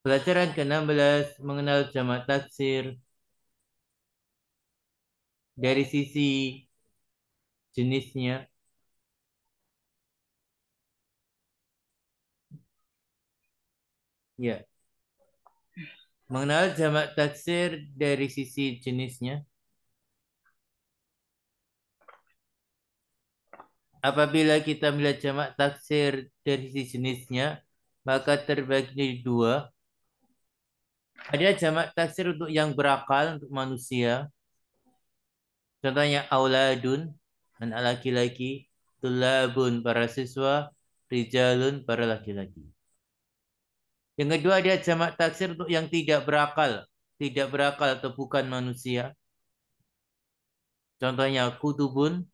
Pelajaran ke-16 mengenal jamak taksir dari sisi jenisnya. Ya, mengenal jamak taksir dari sisi jenisnya. Apabila kita melihat jamak taksir dari sisi jenisnya, maka terbagi menjadi dua. Ada jamak taksir untuk yang berakal, untuk manusia. Contohnya auladun, anak laki-laki, tulabun, para siswa, rijalun, para laki-laki. Yang kedua ada jamak taksir untuk yang tidak berakal atau bukan manusia. Contohnya kutubun,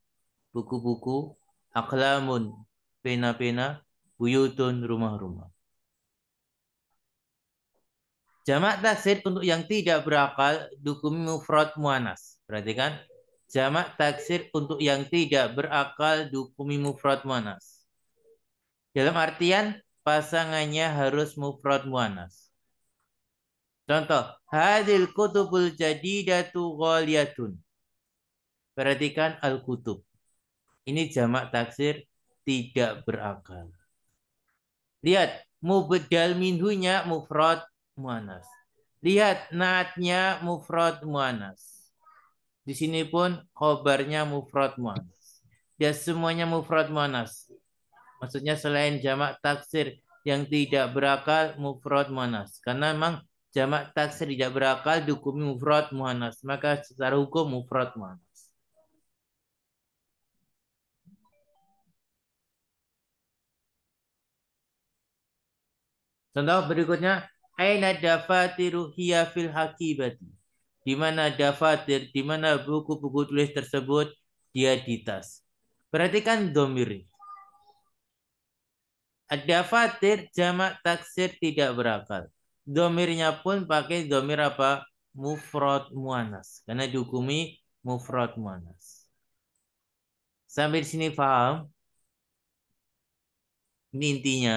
buku-buku, aklamun, pena-pena, buyutun, rumah-rumah. Jamak taksir untuk yang tidak berakal dihukumi mufrad muannas. Perhatikan, jamak taksir untuk yang tidak berakal dihukumi mufrad muannas. Dalam artian pasangannya harus mufrad muannas. Contoh, hadil kutubul jadidatu ghaliyatun. Perhatikan al-kutub. Ini jamak taksir tidak berakal. Lihat, mubdal minhunya mufrad muannas. Lihat, naatnya mufrad muannas. Di sini pun khobarnya mufrad muannas. Ya semuanya mufrad muannas. Maksudnya selain jamak taksir yang tidak berakal mufrad muannas. Karena memang jamak taksir tidak berakal dihukumi mufrad muannas. Maka secara hukum mufrad muannas. Contoh berikutnya, aina dafatiru hiya fil hakibati. Di mana dafatir, di mana buku-buku tulis tersebut dia di tas. Perhatikan domir. Dafatir jamak taksir tidak berakal. Domirnya pun pakai domir apa? Mufrad muannas. Karena dihukumi mufrad muannas. Sampai di sini paham? Ini intinya.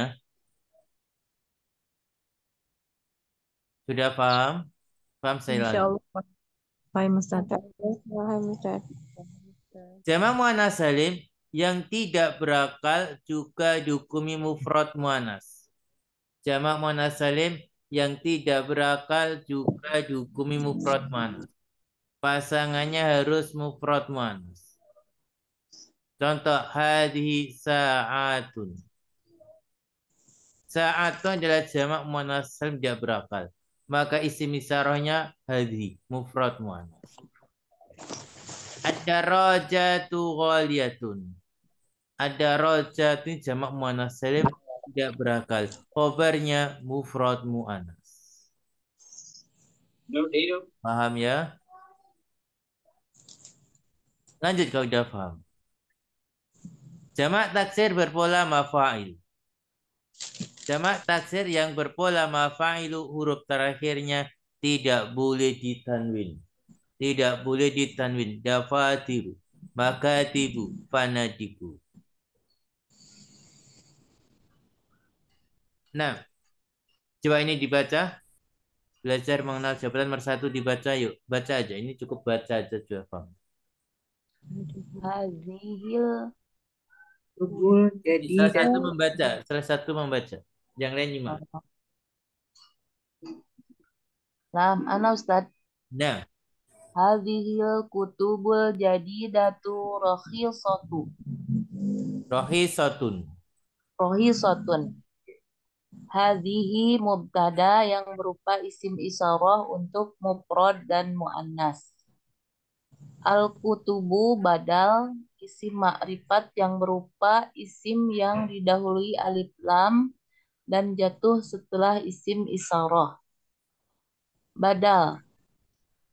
Sudah paham? Paham saya Insya lagi. Allah. Pak Ustaz. Paham, Ustaz. Jamak muannas salim yang tidak berakal juga dihukumi mufrad muannas. Jamak muannas salim yang tidak berakal juga dihukumi mufrad muannas. Pasangannya harus mufrad muannas. Contoh hadhi sa'atun. Sa'atun adalah jamak muannas salim tidak berakal. Maka isim isyarahnya hadhi mufrad muannas. Ad-darajatu ghaliyatun. Ada rojat ini jamak muannas salim tidak berakal. Khobarnya mufrad muannas. Paham ya? Lanjut kalau sudah paham. Jamak taksir berpola mafa'il. Jamak taksir yang berpola mafa'ilu huruf terakhirnya tidak boleh ditanwin. Tidak boleh ditanwin. Dafatiru, makatibu, fanadiku. Nah, coba ini dibaca. Belajar mengenal jabatan nomor 1 dibaca yuk. Baca aja. Ini cukup baca aja sudah paham. Hadhil Salah satu jadidatu. membaca. Salah satu membaca. Yang lain nyimak. Nah, ana Ustaz. Nah, Hadhil kutubul jadidatu rakhisatu. rohisatun. Rakhisatun. Hadhihi mubtada yang berupa isim isyarah untuk mufrad dan muannas. Al-kutubu badal isim makrifat yang berupa isim yang didahului alif lam dan jatuh setelah isim isyarah. Badal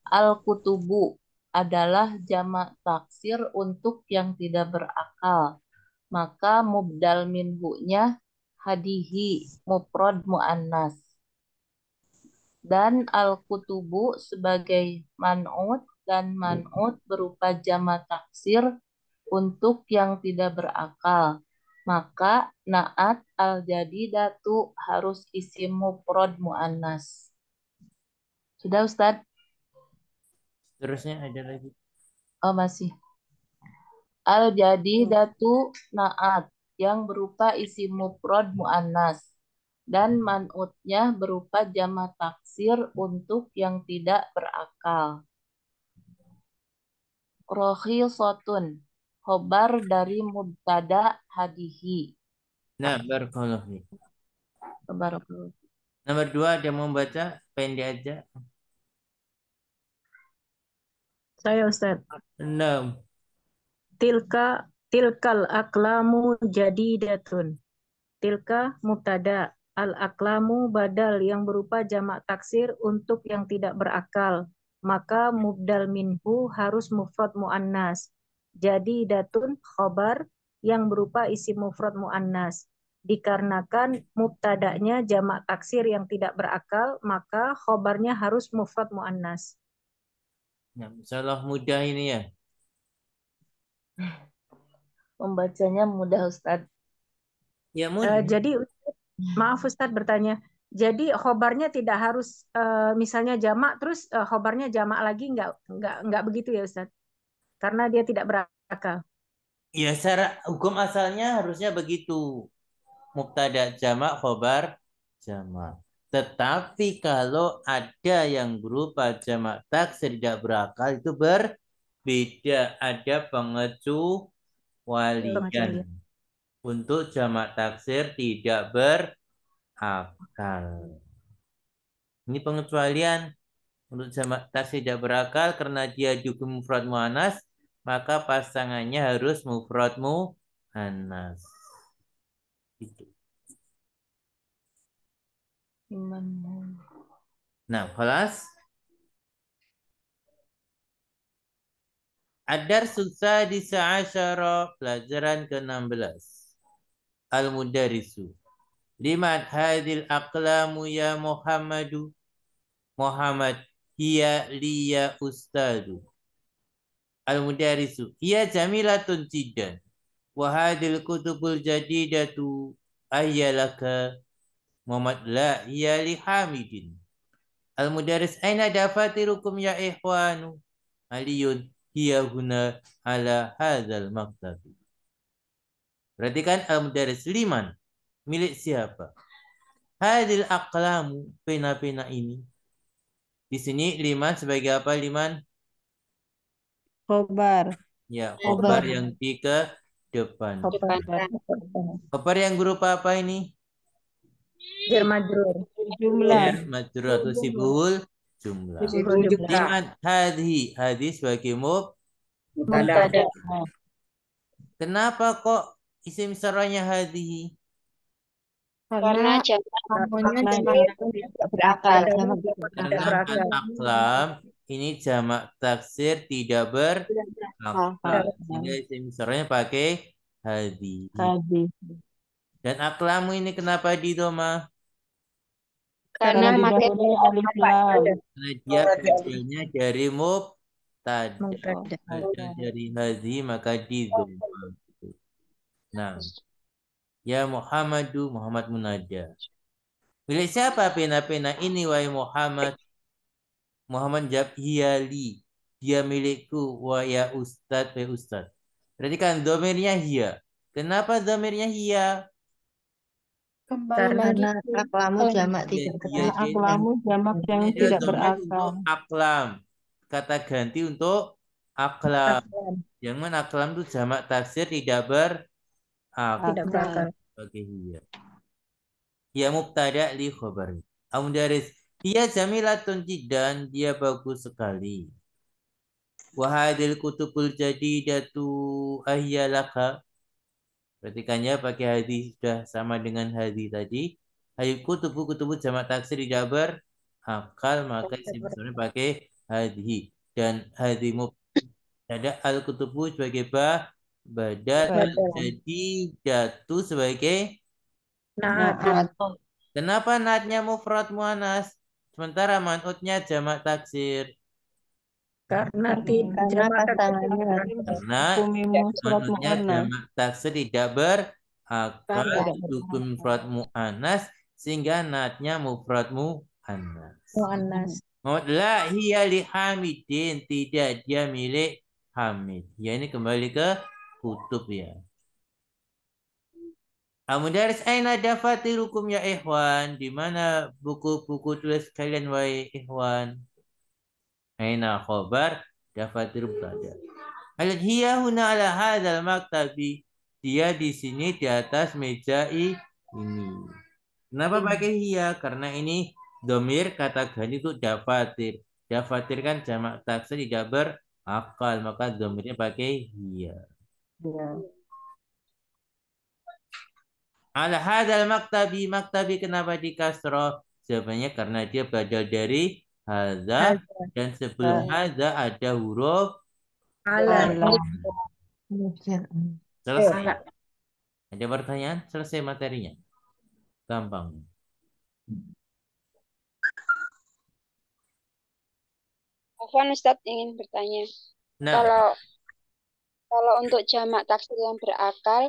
al-kutubu adalah jamak taksir untuk yang tidak berakal. Maka mubdal minhu-nya hadihi mufrad muannas. Dan al-kutubu sebagai man'ut dan man'ut berupa jamak taksir untuk yang tidak berakal. Maka naat al-jadidatu harus isim mufrad muannas. Sudah Ustadz? Terusnya ada lagi. Oh masih. Al-jadidatu naat yang berupa isim mufrad muannas dan man'utnya berupa jamak taksir untuk yang tidak berakal. Rohisotun khobar dari mubtada hadihi. Nah, barakallahu fiik. Barakallahu. Nomor 2 ada yang mau baca? Pendek aja. Saya Ustaz. 6. Tilkal aklamu jadidatun. Tilka mubtada. Al aklamu badal yang berupa jamak taksir untuk yang tidak berakal. Maka mubdal minhu harus mufrad muannas. Jadidatun khobar yang berupa isim mufrad muannas. Dikarenakan mubtadanya jamak taksir yang tidak berakal, maka khobarnya harus mufrad muannas. Nah, insyaallah mudah ini ya. Membacanya mudah Ustadz. Ya mudah. Jadi maaf Ustadz bertanya. Jadi khobarnya tidak harus misalnya jamak terus khobarnya jamak lagi nggak begitu ya Ustadz? Karena dia tidak berakal. Ya secara hukum asalnya harusnya begitu. Mubtada jamak, khobar jamak. Tetapi kalau ada yang berupa jamak taksir tidak berakal itu berbeda. Ada pengecualian. Untuk jamak taksir tidak berakal. Ini pengecualian untuk jamak taksir tidak berakal karena dia dihukum mufrad muannas, maka pasangannya harus mufrad muannas. Itu. Nah, kelas Adar susah di seasyara pelajaran ke-16. Al-Mudarisu. Limat hadil aqlamu ya Muhammadu. Muhammad hiya liya ustadu. Al-Mudarisu. Hiya jamilatun jiddan. Wa hadil kutubul jadidatu ayyalaka. Muhammad la hiya li hamidin. Al-Mudaris aina dafatirukum ya ikhwanu. Aliyun hiya huna ala hadzal maktabi. Perhatikan al-mudaris liman. Milik siapa? Hadil aqlamu, pena-pena ini. Di sini liman sebagai apa liman? Khobar. Ya, khobar yang di ke depan. Khobar yang berupa apa ini? Jar majrur. Jar majrur atau sibul jumlah. Liman hadhi. Hadhi sebagai Mubtada. Kenapa kok isim saranya hadhi? Karena jamaknya tidak berakal. Karena al-aqlam ini jamak taksir tidak berakal. Sehingga isim saranya pakai hadhi. Dan aklamu ini kenapa di doma? Karena didahului alif lam. Karena dia berbedanya dari mubtada. Dari hadhi maka di doma. Nah, ya Muhammadu, Muhammad munada. Milik siapa pena-pena ini wahai Muhammad? Muhammad jawab hiyali. Dia milikku wa ya ustad wa ustad. Berarti kan domirnya hiya. Kenapa domirnya hiya? karena aklamu jamak tidak berakal. Aklamu jamak yang tidak berakal. Untuk aklam. Kata ganti untuk aklam. Yang mana aklam itu jamak taksir tidak berakal. Oke, hiya. Ya mubtada li khabari. Amudaris. Dia jamilatun jiddan, dia bagus sekali. Wahadil kutubul jadidatu ahyalaka. Perhatikannya pakai hadis sudah sama dengan hadis tadi. Ayu kutubu jamak taksir tidak berakal, maka isim sebenarnya pakai hadis. Dan hadis mubtada al kutubu sebagai badal jadidatu sebagai Naat. Kenapa naatnya mufrad muannas sementara man'utnya jamak taksir? Karena Karena man'utnya jamak taksir tidak berakal. akal dukun mufrad mu'annas sehingga naatnya mufrad mu'annas. La hiya li Hamidin, tidak dia milik Hamid. Ya ini kembali ke kutub ya. Mudaris aina dafatirukum ya ikhwan? Di mana buku-buku tulis kalian wahai ikhwan? Aina khobar dafatir mubtada. Al hiya huna ala hadzal maktabi. Dia di sini di atas meja ini. Kenapa pakai hiya? Karena ini domir kata ganti itu dafatir. Dafatir kan jamak taksir tidak berakal, maka domirnya pakai hiya. Ala hadzal maktabi, maktabi kenapa di kasroh? Jawabannya karena dia badal dari hadza dan sebelum hadza ada huruf selesai. Ada pertanyaan? Selesai materinya. Gampang. Afwan Ustadz ingin bertanya. Nah, Kalau untuk jamak taksir yang berakal,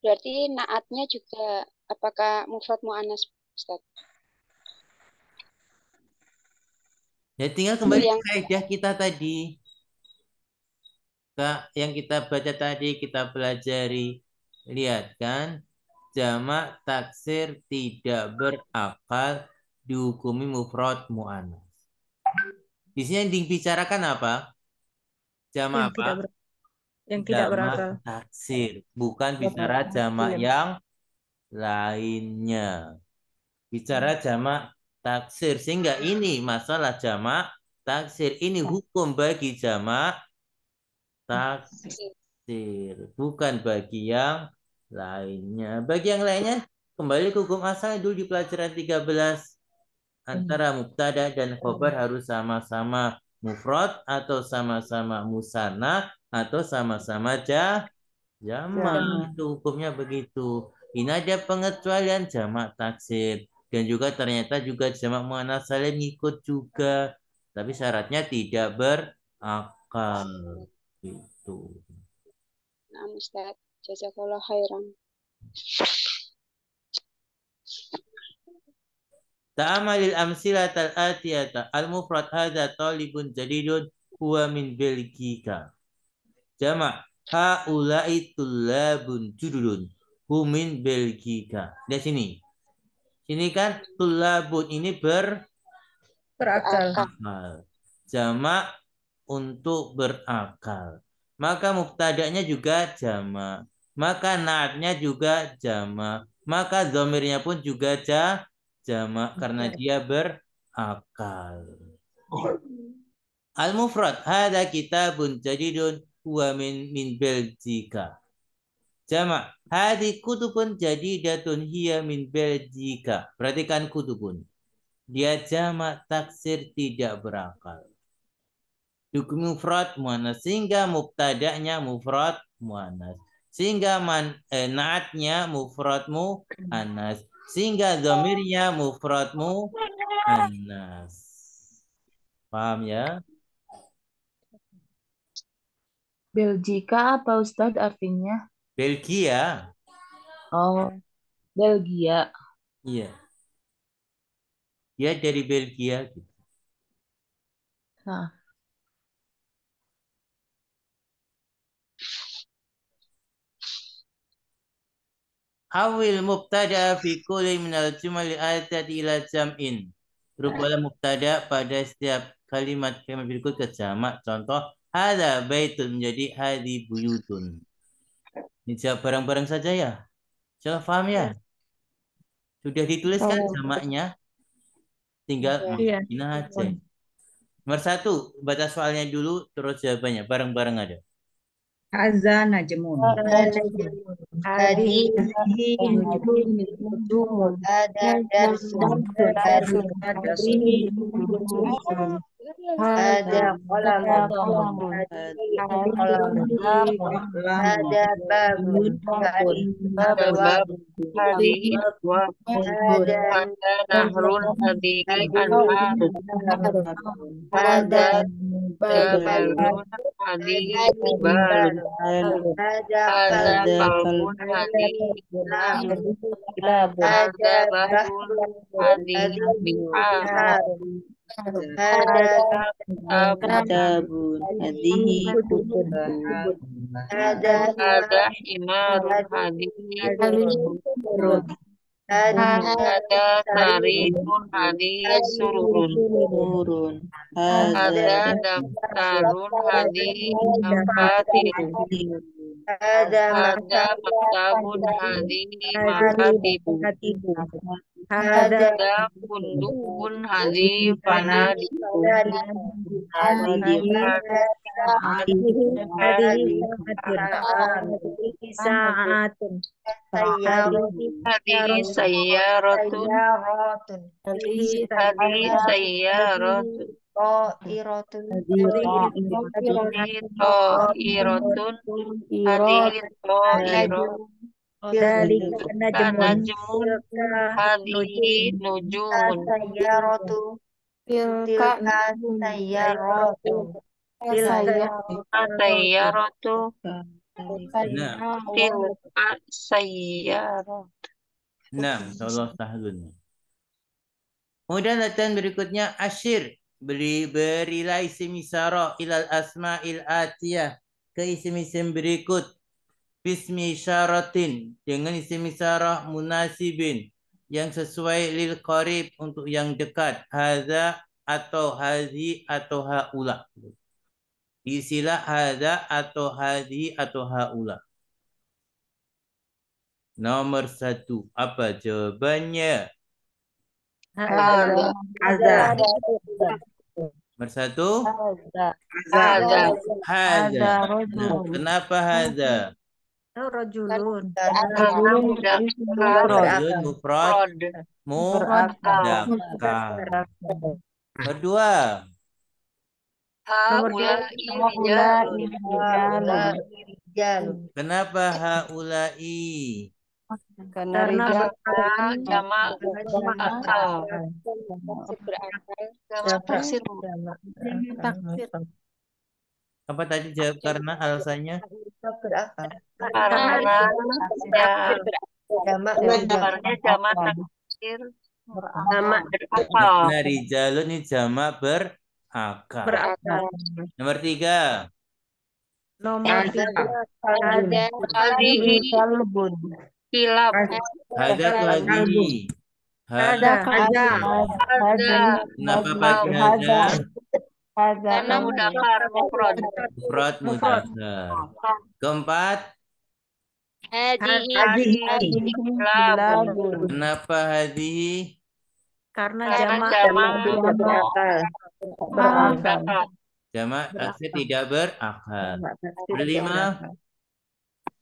berarti naatnya juga apakah mufrad mu'annas, Ustaz? ya tinggal kembali ke kaidah kita tadi. Yang kita baca tadi, kita pelajari. Lihat kan, jamak taksir tidak berakal dihukumi mufrad mu'annas. Di sini yang dibicarakan apa? Jamak apa? Yang tidak berakal. Taksir, bukan bicara jamak yang lainnya. Bicara jamak taksir, sehingga ini masalah jamak taksir. Ini hukum bagi jamak taksir, bukan bagi yang lainnya. Bagi yang lainnya, kembali ke hukum asal dulu di pelajaran 13. Antara mubtada dan khobar harus sama-sama mufrad atau sama-sama musanna atau sama-sama jamak. Itu hukumnya begitu. Ini ada pengecualian jamak taksir dan juga ternyata juga jamak muannats salim ngikut juga. Tapi syaratnya tidak berakal. Gitu. Nah, Ustaz, jazakallah khairan. Ta'amalil amsilatal atiyata al-mufrad hadza talibun jadidun huwa min Belgika. Jamak haula'i tullabun judulun hum min Belgika. Di sini. Sini kan tullabun ini berakal. Jamak untuk berakal. Maka mubtada'nya juga jamak. Maka naatnya juga jamak. Maka dhamirnya pun juga jamak karena dia berakal. Al-mufrad hada kitabun jadidun huwa min Belgika. Jamak hadi kutubun jadidatun hiya min Belgika. Perhatikan kutubun. Dia jamak taksir tidak berakal. Hukum mufrad muannas sehingga mubtada'nya mufrad muannas. Sehingga naatnya mufrad muannas. Sehingga dhamirnya mufrad muannas. Paham ya? Belgika apa Ustadz artinya? Belgia. Oh, Belgia. Iya. Dia dari Belgia gitu. Nah, Awil mubtada fi kulli minal jumali atati ila jam'in. Rubahlah mubtada pada setiap kalimat berikut ke jamak. Contoh, hada baitun menjadi hadi buyutun. Ini jawab bareng-bareng saja ya. Sudah paham ya? Sudah dituliskan jamaknya. Tinggal masukin aja. Nomor 1, baca soalnya dulu, terus jawabannya. Bareng-bareng ada. Haza najmun. Hadi nujumun. Ada darsun. Hada qalamun. Hadihi Hadihi qalamun. Hada babun. Ada bab. Hadihi Hadihi abwab. Hada Ada nahrun. Hadihi anhar. Hada Ada jabalun. Hadihi jibal. Hada Ada kalbun. kalbun. Hadihi Hada Ada bahrun. Hadihi Hadihi bihar. bihar. Hada Kitabun. Hadihi kutubun. Hada Ada himarun. Hadihi himar. Hada ada tarikun. Hadihi sururun. Ada daftarun. Hadihi mafatih. Hada Ada maktabun. Hadihi makatib. Hada Ada kundukun. Hadihi fanadikun. Hadihi Sa'atun. Hadihi sayyaratun. Hadihi sayyaratun. Hadihi ta'iratun. Hadihi ta'iratun. Dzalika najmun. Hadihi nujumun. Tilka sayyaratu. Sayyaratu. Nah, Tilka sayyarat. nah, insyaallah sahlun. Kemudian latihan berikutnya asyir. Berilah isim isyarah ilal asma'il atiyah ke isim-isim berikut. Bismi isyaratin dengan isim isyarah munasibin yang sesuai lil qarib untuk yang dekat. Hadza atau hadhi atau haula. Isilah hadza atau hadhi atau haula. Nomor 1. Apa jawabannya? Ada. Nomor 1. Ada. Hadza. Nah, kenapa hadza? Rajulun. Rajulun mufrad mudzakkar. Nomor 2. Haula'i rijalun. Kenapa haula'i? Karena Jamak akal. Jamak taksir. Apa tadi jawab karena alasannya? Karena sebenarnya jamak taksir berakal. Nah, rijalun ini jamak berakal. Nomor 3. nomor 3 Hadihi kilab. Hadza atau hadhihi? ada Kenapa pakai hadza? Karena mudzakkar mufrad. Mufrad mudzakkar. Keempat, Hadihi kilabun. kenapa hadhihi? karena Karena jamak berakal. Jamak taksir tidak berakal. Berlima,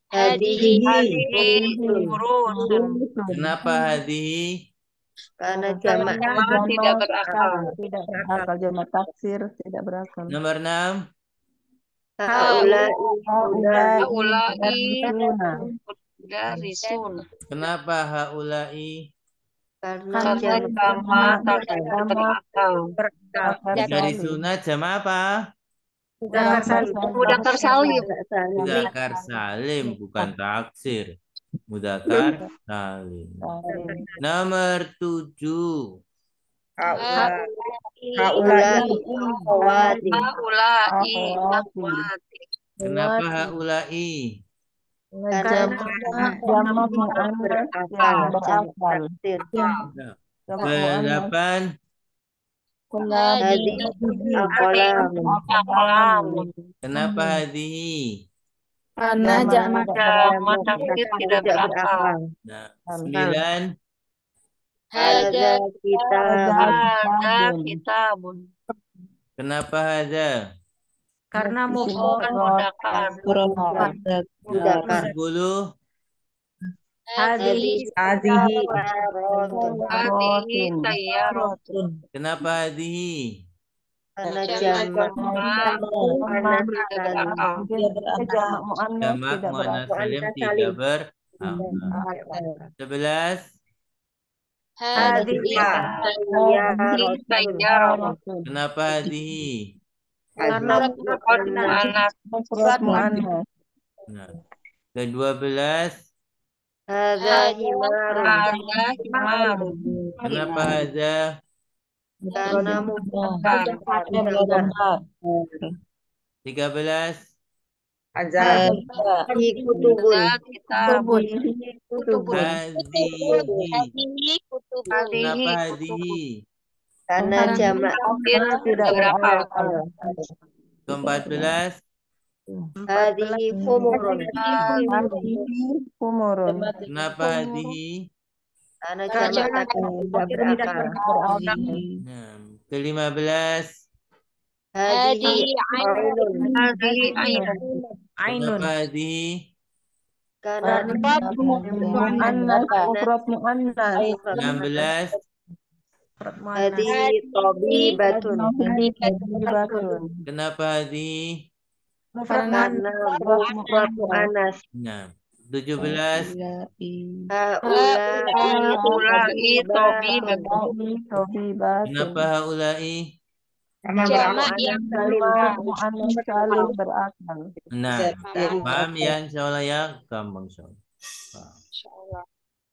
Hadihi urusun. kenapa hadhihi? Karena jamak Tidak berakal. Jamak taksir tidak berakal. Nomor 6, Haula'i darisun. kenapa haula'i? karena Karena jamak taksir berakal. Dari sunat jamak apa? Mudzakkar salim. Mudzakkar salim, bukan taksir. Mudzakkar salim. Nomor 7, haula'i akhwati. Haula'i akhwati. kenapa haula'i? Karena Jamak muannas yang berakal. Ke-8, Hadihi aqlamun. kenapa hadhihi? Karena jamak Jamak taksir tidak berakal. Nah, 9, Hadza Ada kitabun. kenapa hadza? karena Bukan mudzakkar. mudzakkar. 10, hadhihi Hadihi Hadihi sayyaratun. kenapa hadhihi? Karena Jamak jamak muannas salim Jamak muannas Jamak tidak muannas berakal. salim Muannas tidak salim. berakal. 11. hadhihi Sayyaratun. Kenapa hadihi? Karena Mufrad muannas. Mufrad muannas. Nah. Ke-12. Hadza himarun. Kenapa hadza? Karena mufrad Gambar. 13. Hadhihi kutubun. Kutubun. Hadhihi. kutubun Kenapa hadihi? Karena jamak Tidak berakal. Ke-14. hadhihi humurun. Umurun. Kenapa hadihi? Karena jamak taksir tidak berakal. Nah. Ke-15. Hadhihi ainun. ainun. Kenapa hadihi? Karena Muannas. Mufrad muannas. 16. Mufrad muannas. hadhihi tabibatun. Batun. Kenapa hadihi? Mufrad Karena mufrad muannas. Nah. 17. Haulai tabibatun. Tobi batun. Kenapa haulai? jamak yang Muannas saling berakal. Nah. Paham ya? Insyaallah ya. Gampang insyaallah. insyaallah.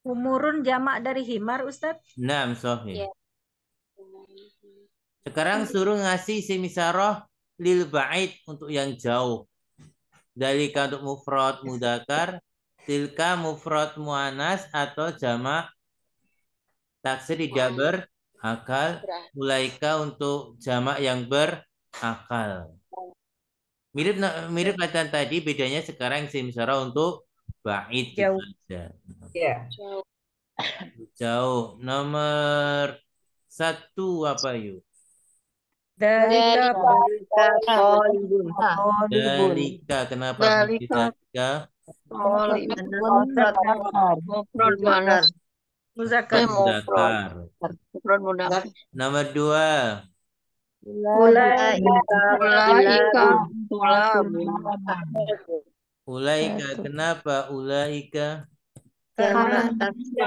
Umurun jamak dari himar, Ustaz. Nah, sahih. Ya. Sekarang suruh ngasih isim isyarah lil ba'id untuk yang jauh. Dalika untuk mufrad mudzakkar, tilka mufrad muannas atau jamak taksir tidak berakal, ulaika untuk jamak yang berakal. Mirip latihan tadi, bedanya sekarang isim isyarah untuk ba'id gitu aja. Jauh. Jauh. Nomor 1 apa yuk? Dalika Qalibun. Dalika. Kenapa dalika? Mufrad muannas. muzakkar. Mudzakkar. Nomor 2. Ulaika. Kenapa ulaika? Jamak taksir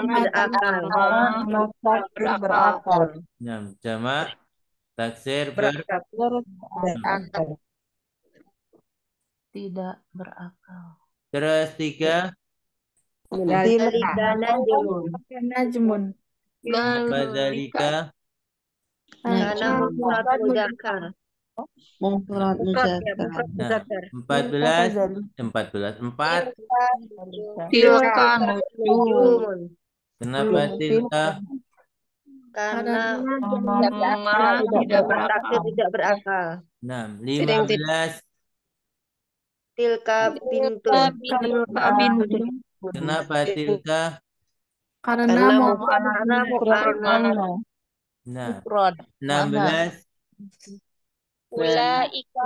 berakal. Nah, jamak taksir Tidak berakal. Terus 3. Dalika najmun. Apa dalika? Karena mufrad mudzakkar. Mufrad Nah, muzakkar. 4. Tilka Nujumun. Kenapa tilka? Karena tidak taksir tidak berakal. Nah, 15. Tilka bintun. Kenapa tilka? Karena muannas. Nah, 16. Laika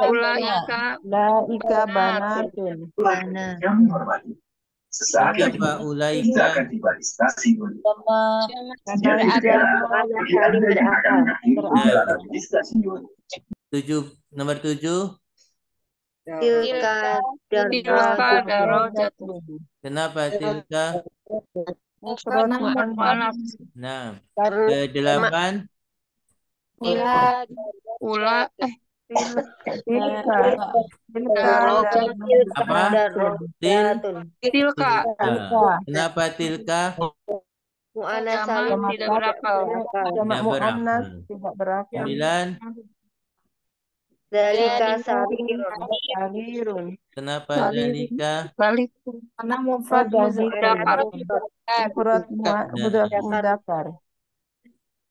banatun. Kenapa ulaika? Saling berakal. Nomor 7. Tilka darajatun. Kenapa tilka? Mufrad muannas. Nah, ke-8. Apa? Tilka. Kenapa tilka? Muannas salim tidak berakal. Jamak muannas tidak berakal. 9. Dalika Sarirun. Kenapa dalika? Karena mufrad mudzakkar. Mufrad mudzakkar.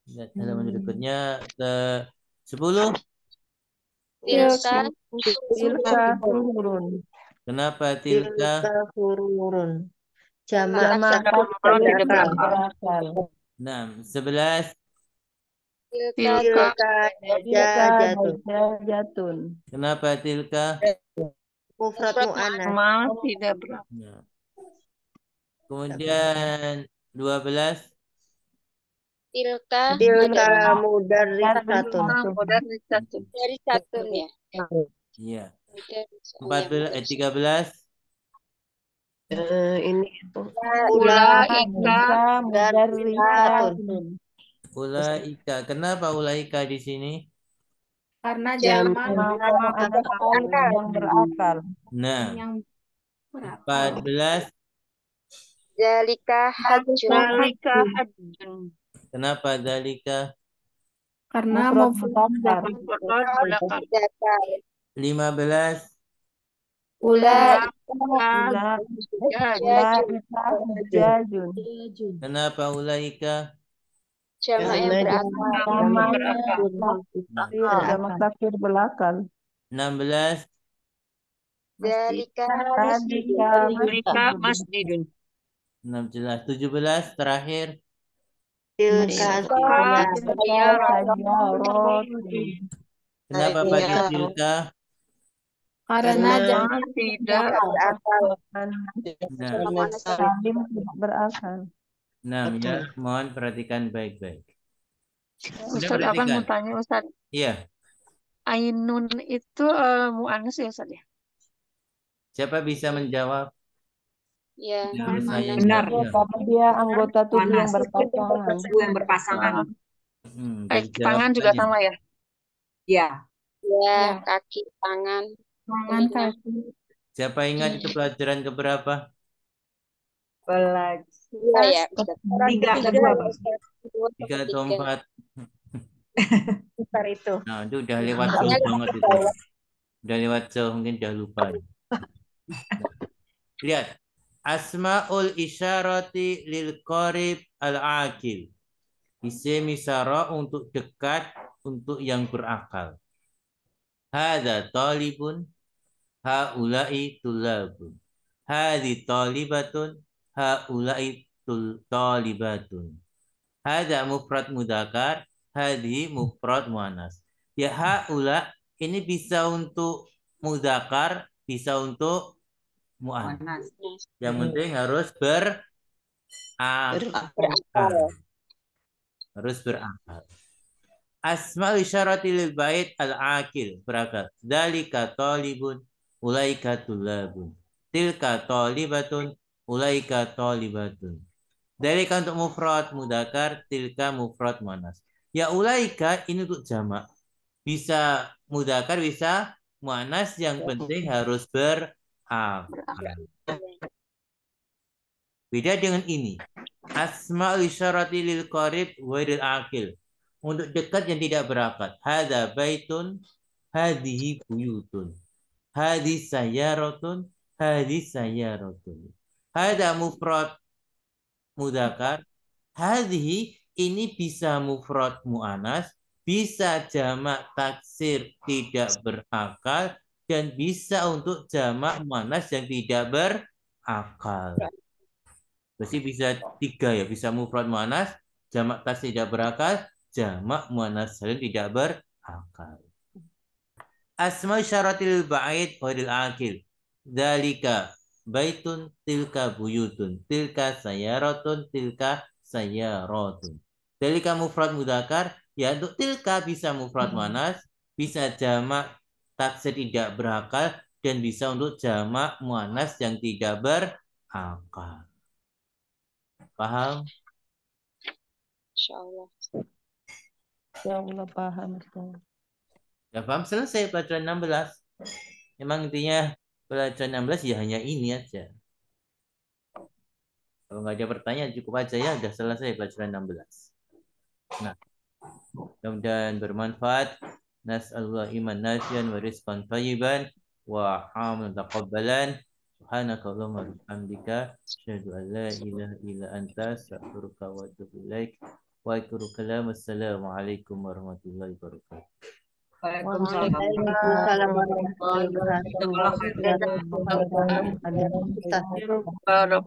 Lihat halaman berikutnya ke-10. Tilka hurun. Kenapa tilka? hururun. Jamak tidak berakal. 11. Tilka Jatun. Kenapa tilka? mufrad muannas. tidak berakal. Kemudian 12. Tilka Tilka mudarrisatun. Mudarrisatun. dari satun ya. Iya. Dari 13. Ini itu. Ulaika Mudarrisatun. Ulaika. Kenapa ulaika di sini? Karena Jamak Nama anak alif yang berakal. Nah, yang 14. Zalika hajjun. Zalika hajjun. Kenapa dalika? karena Mufrad mufrad mudzakkar. Zakar. 15. Ulaika Ulaika hujjajun. Kenapa ulaika? jamak yang berakal. Jamak taksir berakal. 16. Zalika Zalika masjidun. 16. 17 terakhir. Tilka Kenapa pakai tilka? karena Jangan tidak berakal. Nah, salim tidak berakal. ya, mohon perhatikan baik-baik. Ustaz, apa mau tanya Ustaz? Iya. Ainun itu mu'annas ya Ustaz ya? Siapa bisa menjawab? Ya, Harus saya Benar. jawab. Karena dia anggota tubuh yang berpasangan. Yang berpasangan. Kaki Dijawab tangan juga saja. sama ya? Ya. ya, kaki, tangan, tangan telinga. kaki Siapa ingat itu pelajaran keberapa? Dua ya, Ustaz. Tiga atau dua, Bang? 3 atau 4? Besar itu. Nah, itu udah lewat jauh banget itu. Udah lewat jauh, mungkin udah lupa. Lihat. Asma'ul isyarati lil qarib al-akil. Isim isyarah untuk dekat, untuk yang berakal. Hada talibun, haula'i tulabun. Hadi talibatun, haula'i talibatun. Hada mufrad mudzakkar, hadi mufrad muannas. Ya haula ini bisa untuk mudzakkar, bisa untuk muannas. Yang penting harus berakal. Harus berakal. Asma'ul isyarati lil bait al-akil berakal. Dalika talibun, ulaika tulabun. Tilka talibatun, ulaika talibatun. Dalika untuk mufrad mudzakkar, tilka mufrad muannas. Ya ulaika ini untuk jamak. Bisa mudzakkar, bisa muannas, yang penting harus berakal. Beda dengan ini. Asma'ul isyarati lil qarib wairil akil. Untuk dekat yang tidak berakal. Hadza baitun, hadhihi buyutun. Hadhi sayyaratun, hadhi sayyaratun. Hadza mufrad mudzakkar. Hadhihi ini bisa mufrad muannas, bisa jamak taksir tidak berakal, dan bisa untuk jamak muannas yang tidak berakal. Berarti bisa 3 ya, bisa mufrad muannas, jamak taksir tidak berakal, jamak muannas salim tidak berakal. Asma syaratil ba'id ghairil akil. Dalika baitun, tilka buyutun, tilka sayaratun, tilka sayaratun. Dalika mufrad mudzakkar, ya untuk tilka bisa mufrad muannas, bisa jamak taksir tidak berakal, dan bisa untuk jamak muannas yang tidak berakal. Paham? Insyaallah. Ya Allah paham. Ya paham, selesai pelajaran 16. Memang intinya pelajaran 16 ya hanya ini aja. Kalau nggak ada pertanyaan cukup aja ya, udah selesai pelajaran 16. Nah, mudah-mudahan bermanfaat. Nas'alullah iman nafian wa rizqan thayyiban wa amalan taqabbalan. Subhanakallahumma wa bihamdika asyhadu an la ilaha illa anta astaghfiruka wa atubu ilaik. Wa akhiru assalamualaikum warahmatullahi wabarakatuh. Waalaikumsalam warahmatullahi wabarakatuh. Barak